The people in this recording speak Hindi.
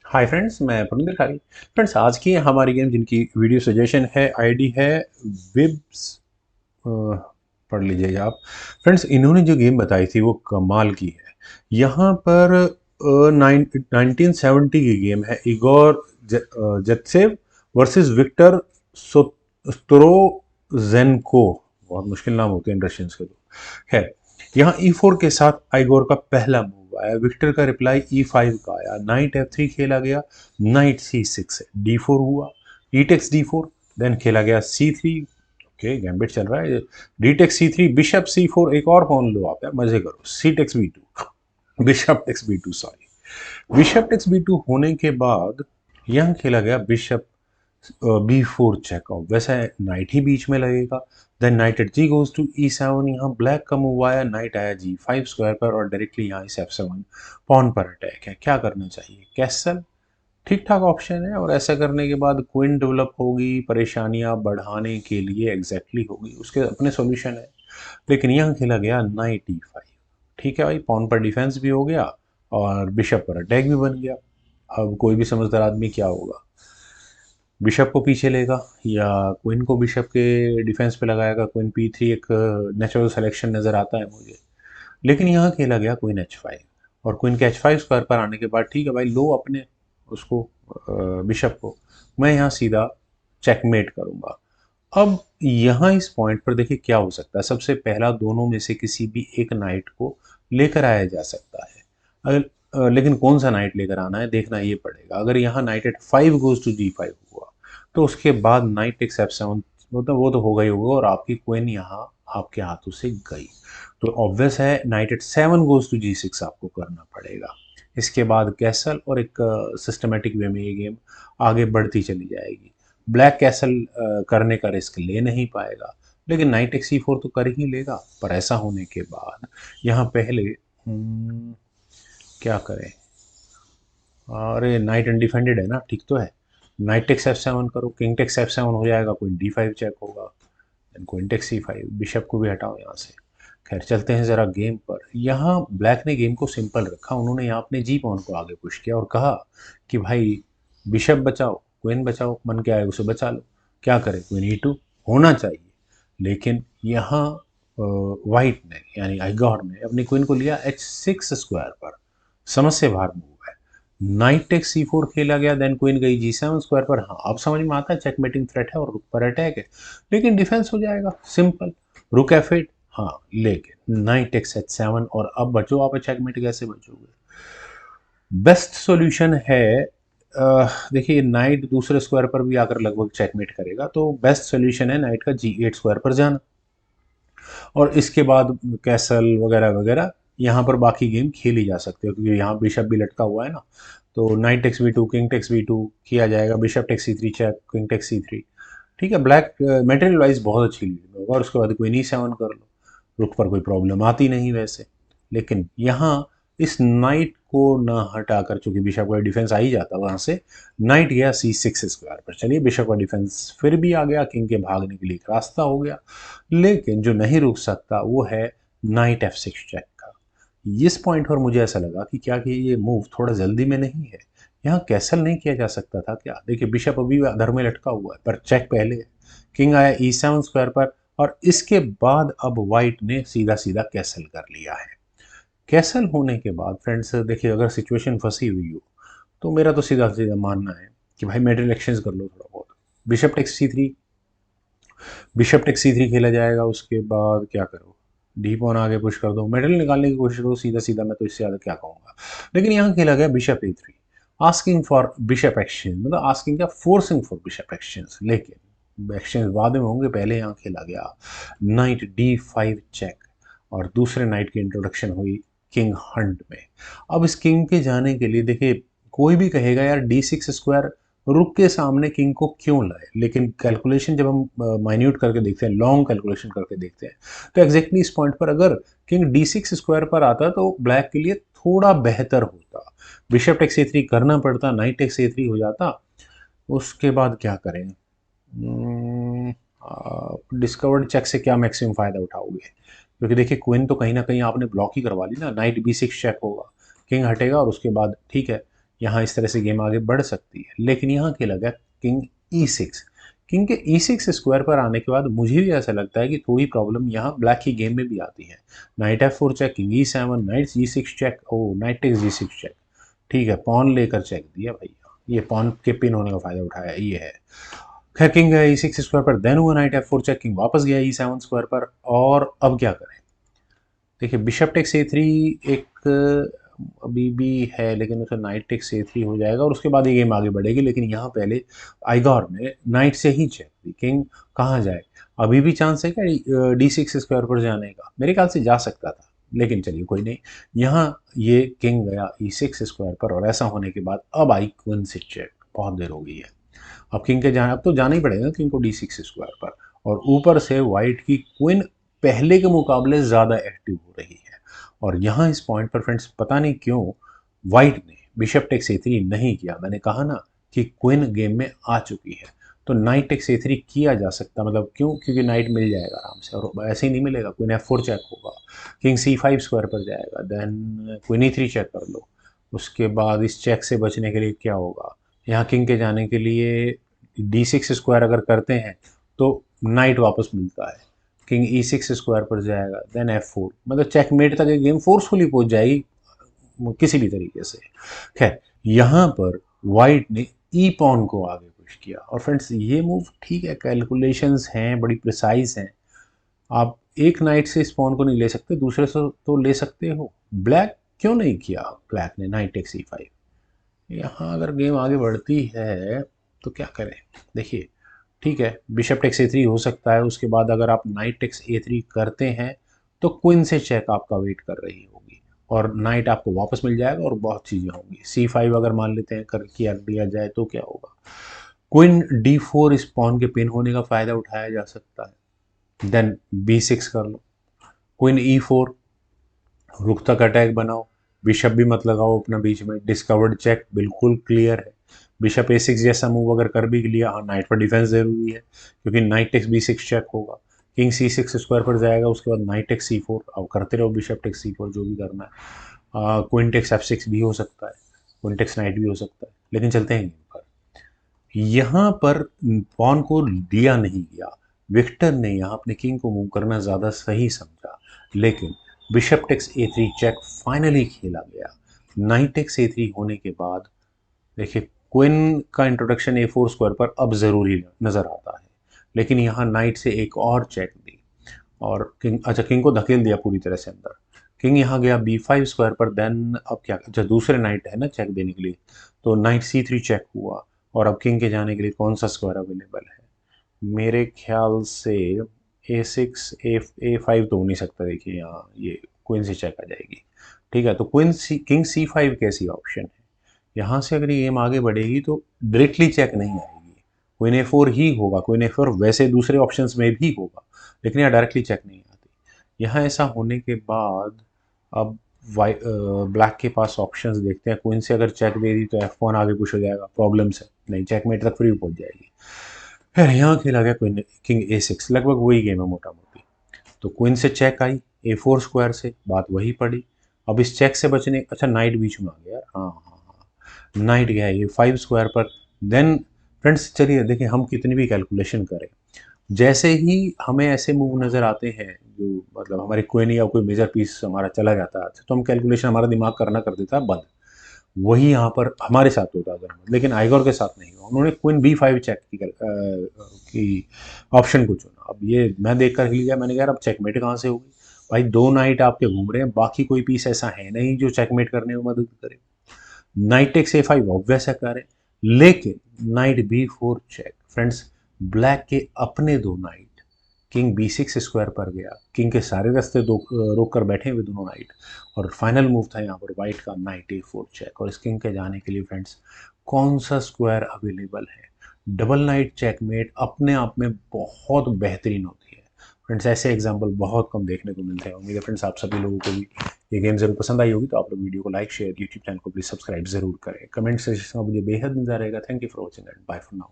हाय फ्रेंड्स, मैं पुनिंदर खारी। फ्रेंड्स, आज की हमारी गेम जिनकी वीडियो सजेशन है, आईडी है विब्स। पढ़ लीजिएगा आप। फ्रेंड्स, इन्होंने जो गेम बताई थी वो कमाल की है। यहाँ पर 1970 की गेम है, इगोर जेत्सेव वर्सेस विक्टर स्त्रोजेनको। बहुत मुश्किल नाम होते हैं रशियंस के तो। खैर, यहाँ E4 के साथ आइगोर का पहला मूव आया, विक्टर का रिप्लाई E5 का आया, नाइट F3 खेला गया, नाइट C6 है, D4 हुआ, E टेक्स D4, देन खेला गया C3। ओके, गैम्बिट चल रहा है। D takes C3, bishop C4, एक और पॉन लो आप यार, मजे करो। C takes B2, bishop takes B2, sorry, bishop takes B2 होने के बाद यहाँ खेला गया बिशप B4 चेकआउट। वैसे नाइट ही बीच में लगेगा। Then knight at G goes to E7। यहाँ ब्लैक का मूव आया, नाइट आया G5 स्क्वायर पर और डायरेक्टली यहाँ इस F7 पॉन पर अटैक है। क्या करना चाहिए? कैसल ठीक ठाक ऑप्शन है, और ऐसा करने के बाद क्वीन डेवलप होगी, परेशानियां बढ़ाने के लिए एग्जैक्टली होगी, उसके अपने सॉल्यूशन है। लेकिन यहाँ खेला गया नाइट E5। ठीक है भाई, पॉन पर डिफेंस भी हो गया और बिशप पर अटैक भी बन गया। अब कोई भी समझदार आदमी क्या होगा, बिशप को पीछे लेगा या क्वीन को बिशप के डिफेंस पे लगाएगा। क्वीन P3 एक नेचुरल सिलेक्शन नज़र आता है मुझे। लेकिन यहाँ खेला गया क्वीन H5, और क्वीन के H5 स्क्वायर पर आने के बाद ठीक है भाई, लो अपने उसको बिशप को। मैं यहाँ सीधा चेकमेट करूँगा। अब यहाँ इस पॉइंट पर देखिए क्या हो सकता है। सबसे पहला, दोनों में से किसी भी एक नाइट को लेकर आया जा सकता है। अगर लेकिन कौन सा नाइट लेकर आना है देखना ये पड़ेगा। अगर यहाँ night eight 5 goes to G5 हुआ तो उसके बाद नाइट टेक्स F7, मतलब वो तो होगा ही होगा, और आपकी क्वीन यहाँ आपके हाथों से गई। तो ऑब्वियस है night eight 7 goes to G6 आपको करना पड़ेगा। इसके बाद कैसल, और एक सिस्टमेटिक वे में ये गेम आगे बढ़ती चली जाएगी। ब्लैक कैसल करने का रिस्क ले नहीं पाएगा, लेकिन नाइट एक्स C4 तो कर ही लेगा। पर ऐसा होने के बाद यहाँ पहले क्या करें? अरे नाइट अनडिफेंडेड है ना, ठीक तो है। नाइट टेक्स F7 करो, किंग टेक्स F7 हो जाएगा, कोई D5 चेक होगा, then queen takes C5, bishop को भी हटाओ यहाँ से। खैर, चलते हैं ज़रा गेम पर। यहाँ ब्लैक ने गेम को सिंपल रखा। उन्होंने यहाँ अपने जी पॉन को आगे पुश किया और कहा कि भाई बिशप बचाओ, क्वीन बचाओ, मन क्या है उसे बचा लो। क्या करें? क्वीन E2 होना चाहिए। लेकिन यहाँ वाइट ने यानी आइगॉर ने अपनी क्वीन को लिया H6 स्क्वायर पर। समझ से बाहर मूव है। नाइट टेक्स C4 खेला गया, देन क्वीन गई G7 स्क्वायर पर। हाँ, अब समझ में आता है चेकमेटिंग थ्रेट है और रुक पर अटैक है, लेकिन डिफेंस हो जाएगा सिंपल। रुक F8। हाँ, लेकिन नाइट टेक्स H7, और अब बचो आप, चेकमेट कैसे बचोगे? बेस्ट सॉल्यूशन है, देखिए नाइट दूसरे स्क्वायर पर भी आकर लगभग चेकमेट करेगा, तो बेस्ट सॉल्यूशन है नाइट का G8 स्क्वायर पर जाना, और इसके बाद कैसल वगैरह वगैरह यहाँ पर बाकी गेम खेली जा सकती है, क्योंकि यहाँ बिशप भी लटका हुआ है ना। तो knight takes B2, king takes B2 किया जाएगा, bishop takes C3 check, king takes C3। ठीक है, ब्लैक मेटेरियल वाइज बहुत अच्छी लीड में होगा, और उसके बाद क्वीन E7 कर लो। रुक पर कोई प्रॉब्लम आती नहीं वैसे। लेकिन यहाँ इस नाइट को ना हटाकर, चूंकि बिशप का डिफेंस आ ही जाता वहां से, नाइट गया C6 स्क्वायर पर। चलिए, बिशप का डिफेंस फिर भी आ गया, किंग के भागने के लिए एक रास्ता हो गया। लेकिन जो नहीं रुक सकता वो है नाइट F6 चेक का। इस पॉइंट पर मुझे ऐसा लगा कि क्या कि ये मूव थोड़ा जल्दी में नहीं है। यहाँ कैसल नहीं किया जा सकता था क्या? देखिए, बिशप अभी अधर में लटका हुआ है, पर चेक पहले है। किंग आया E7 स्क्वायर पर, और इसके बाद अब वाइट ने सीधा सीधा कैसल कर लिया है। कैसल होने के बाद फ्रेंड्स देखिए, अगर सिचुएशन फंसी हुई हो तो मेरा तो सीधा सीधा मानना है कि भाई मेटल एक्सचेंज कर लो थोड़ा बहुत। Bishop takes C3, bishop takes C3 खेला जाएगा। उसके बाद क्या करो? डी पॉन आगे पुश कर दो, मेडल निकालने की कोशिश करो सीधा सीधा, मैं तो इससे ज़्यादा क्या कहूँगा। लेकिन यहाँ खेला गया bishop A3, asking for bishop exchange, मतलब आस्किंग क्या, फोर्सिंग फॉर बिशप एक्सचेंज। लेकिन एक्सचेंज बाद में होंगे, पहले यहाँ खेला गया नाइट D5 चेक, और दूसरे नाइट की इंट्रोडक्शन हुई किंग हंट में। अब इस किंग के जाने के लिए देखिए, कोई भी कहेगा यार D6 स्क्वायर रुक के सामने किंग को क्यों लाए, लेकिन कैलकुलेशन जब हम माइन्यूट करके देखते हैं, लॉन्ग कैलकुलेशन करके देखते हैं, तो एग्जैक्टली इस पॉइंट पर अगर किंग D6 स्क्वायर पर आता तो ब्लैक के लिए थोड़ा बेहतर होता। बिशप टेक्स A3 करना पड़ता, नाइट टेक्स A3 हो जाता। उसके बाद क्या करें? डिस्कवर्ड चेक से क्या मैक्सिमम फायदा उठाओगे? क्योंकि देखिए, क्वीन तो कहीं ना कहीं आपने ब्लॉक ही करवा ली ना। नाइट B6 चेक होगा, किंग हटेगा, और उसके बाद ठीक है, यहाँ इस तरह से गेम आगे बढ़ सकती है, लेकिन यहाँ खेला गया किंग E6। किंग के E6 स्क्वायर पर आने के बाद मुझे भी ऐसा लगता है कि थोड़ी प्रॉब्लम यहाँ ब्लैक की गेम में भी आती है। Knight F4 check, king E7, knight G6 check, oh knight takes G6 check. ठीक है, पॉन लेकर चेक दिया भैया, ये पॉन के पिन होने का फायदा उठाया, ये है। खैर किंग गया E6 स्क्वायर पर, देन हुआ नाइट F4 चेक, किंग वापस गया E7 स्क्वायर पर, और अब क्या करें। देखिए बिशप टेक्स A3 एक अभी भी है, लेकिन उसे नाइट टेक्स A3 हो जाएगा और उसके बाद ये गेम आगे बढ़ेगी। लेकिन यहाँ पहले आइगोर ने नाइट से ही चेक दी, किंग कहाँ जाए। अभी भी चांस है क्या D6 स्क्वायर पर जाने का? मेरे ख्याल से जा सकता था, लेकिन चलिए कोई नहीं। यहाँ ये किंग गया E6 स्क्वायर पर, और ऐसा होने के बाद अब आई क्वीन से चेक। बहुत देर हो गई है, अब किंग के जाना, अब तो जाना ही पड़ेगा किंग को D6 स्क्वायर पर। और ऊपर से वाइट की क्वीन पहले के मुकाबले ज़्यादा एक्टिव हो रही है। और यहाँ इस पॉइंट पर फ्रेंड्स पता नहीं क्यों वाइट ने बिशप टेक्स A3 नहीं किया। मैंने कहा ना कि क्वीन गेम में आ चुकी है, तो नाइट टेक्स A3 किया जा सकता, मतलब क्यों, क्योंकि नाइट मिल जाएगा आराम से, और ऐसे ही नहीं मिलेगा, क्वीन F4 चेक होगा, किंग C5 स्क्वायर पर जाएगा, देन क्वीन E3 चेक कर लो। उसके बाद इस चेक से बचने के लिए क्या होगा, यहाँ किंग के जाने के लिए D6 स्क्वायर अगर करते हैं तो नाइट वापस मिलता है, किंग E6 स्क्वायर पर जाएगा, देन F4, मतलब चेकमेट तक ये गेम फोर्सफुली पहुंच जाएगी किसी भी तरीके से। खैर यहाँ पर वाइट ने ई पॉन को आगे पुश किया, और फ्रेंड्स ये मूव ठीक है, कैलकुलेशंस हैं, बड़ी प्रिसाइज हैं। आप एक नाइट से इस पॉन को नहीं ले सकते, दूसरे से तो ले सकते हो। ब्लैक क्यों नहीं किया ब्लैक ने नाइट टेक्स E5? यहाँ अगर गेम आगे बढ़ती है तो क्या करें। देखिए ठीक है, बिशप टेक्स A3 हो सकता है, उसके बाद अगर आप नाइट टेक्स A3 करते हैं तो क्वीन से चेक आपका वेट कर रही होगी, और नाइट आपको वापस मिल जाएगा, और बहुत चीज़ें होंगी। C5 अगर मान लेते हैं कर किया दिया जाए तो क्या होगा, क्वीन D4 इस पॉन के पिन होने का फ़ायदा उठाया जा सकता है, देन B6 कर लो, क्वीन E4, रुक तक अटैक बनाओ, बिशप भी मत लगाओ अपना बीच में, डिस्कवर्ड चेक बिल्कुल क्लियर है। बिशप A6 जैसा मूव अगर कर भी लिया, हाँ नाइट पर डिफेंस जरूरी है, क्योंकि नाइट टेक्स B6 चेक होगा, किंग C6 स्क्वायर पर जाएगा, उसके बाद नाइट टेक्स C4, अब करते रहो बिशप टेक्स C4 जो भी करना है। क्वीन टेक्स F6 भी हो सकता है, क्वीन टेक्स नाइट भी हो सकता है, लेकिन चलते हैं गेम पर। यहाँ पर पॉन को दिया नहीं गया, विक्टर ने यहाँ अपने किंग को मूव करना ज़्यादा सही समझा, लेकिन bishop takes A3 check finally खेला गया। नाइट टेक्स A3 होने के बाद देखिए क्वीन का इंट्रोडक्शन A4 स्क्वायर पर अब ज़रूरी नज़र आता है, लेकिन यहाँ नाइट से एक और चेक दी, और किंग, अच्छा किंग को धकेल दिया पूरी तरह से अंदर। किंग यहाँ गया B5 स्क्वायर पर, देन अब क्या, अच्छा दूसरे नाइट है ना चेक देने के लिए, तो नाइट C3 चेक हुआ, और अब किंग के जाने के लिए कौन सा स्क्वायर अवेलेबल है, मेरे ख्याल से A6 A5 तो हो नहीं सकता। देखिए यहाँ ये क्वीन से चेक आ जाएगी, ठीक है, तो किंग C5 कैसी ऑप्शन है। यहाँ से अगर ये गेम आगे बढ़ेगी तो डायरेक्टली चेक नहीं आएगी, क्वीन A4 ही होगा, क्वीन A4 वैसे दूसरे ऑप्शंस में भी होगा, लेकिन यहाँ डायरेक्टली चेक नहीं आती। यहाँ ऐसा होने के बाद अब ब्लैक के पास ऑप्शंस देखते हैं, क्वीन से अगर चेक दे दी तो F1 आगे पुश हो जाएगा, प्रॉब्लम से नहीं, चेकमेट तक फ्री पहुंच जाएगी। फिर यहाँ खेला गया क्वीन किंग A6, लगभग वही गेम है मोटा मोटी। तो क्वीन से चेक आई A4 स्क्वायर से, बात वही पड़ी। अब इस चेक से बचने, अच्छा नाइट बीच में आ गया, हाँ हाँ हाँ, नाइट गया A5 स्क्वायर पर। देन फ्रेंड्स चलिए देखिए, हम कितनी भी कैलकुलेशन करें, जैसे ही हमें ऐसे मूव नज़र आते हैं जो मतलब हमारे क्वीन या कोई मेजर पीस हमारा चला जाता है, तो हम कैलकुलेशन, हमारा दिमाग करना कर देता है बंद। वही यहाँ पर हमारे साथ होता है, लेकिन आइगोर के साथ नहीं हुआ। उन्होंने क्वीन B5 चेक की ऑप्शन को चुना। अब ये मैं देख कर हिल गया, मैंने कहा अब चेकमेट कहाँ से होगी भाई, दो नाइट आपके घूम रहे हैं, बाकी कोई पीस ऐसा है नहीं जो चेकमेट करने में मदद करे। नाइट टेक्स A5 ऑब्वियस है करे, लेकिन night B4 check, friends black के अपने दो नाइट, किंग B6 स्क्वायर पर गया, किंग के सारे रास्ते रोक कर बैठे हुए दोनों नाइट, और फाइनल मूव था यहाँ पर वाइट का नाइट A4 चेक। और इस किंग के जाने के लिए फ्रेंड्स कौन सा स्क्वायर अवेलेबल है, डबल नाइट चेकमेट अपने आप में बहुत बेहतरीन होती है। फ्रेंड्स ऐसे एग्जाम्पल बहुत कम देखने को मिलते हैं। उम्मीद है फ्रेंड्स आप सभी लोगों को भी ये गेम जरूर पसंद आई होगी, तो आप लोग वीडियो को लाइक शेयर, यूट्यूब चैनल को प्लीज सब्सक्राइब जरूर करें, कमेंट सेक्शन में मुझे बेहद इंतजार रहेगा। Thank you for watching and bye for now.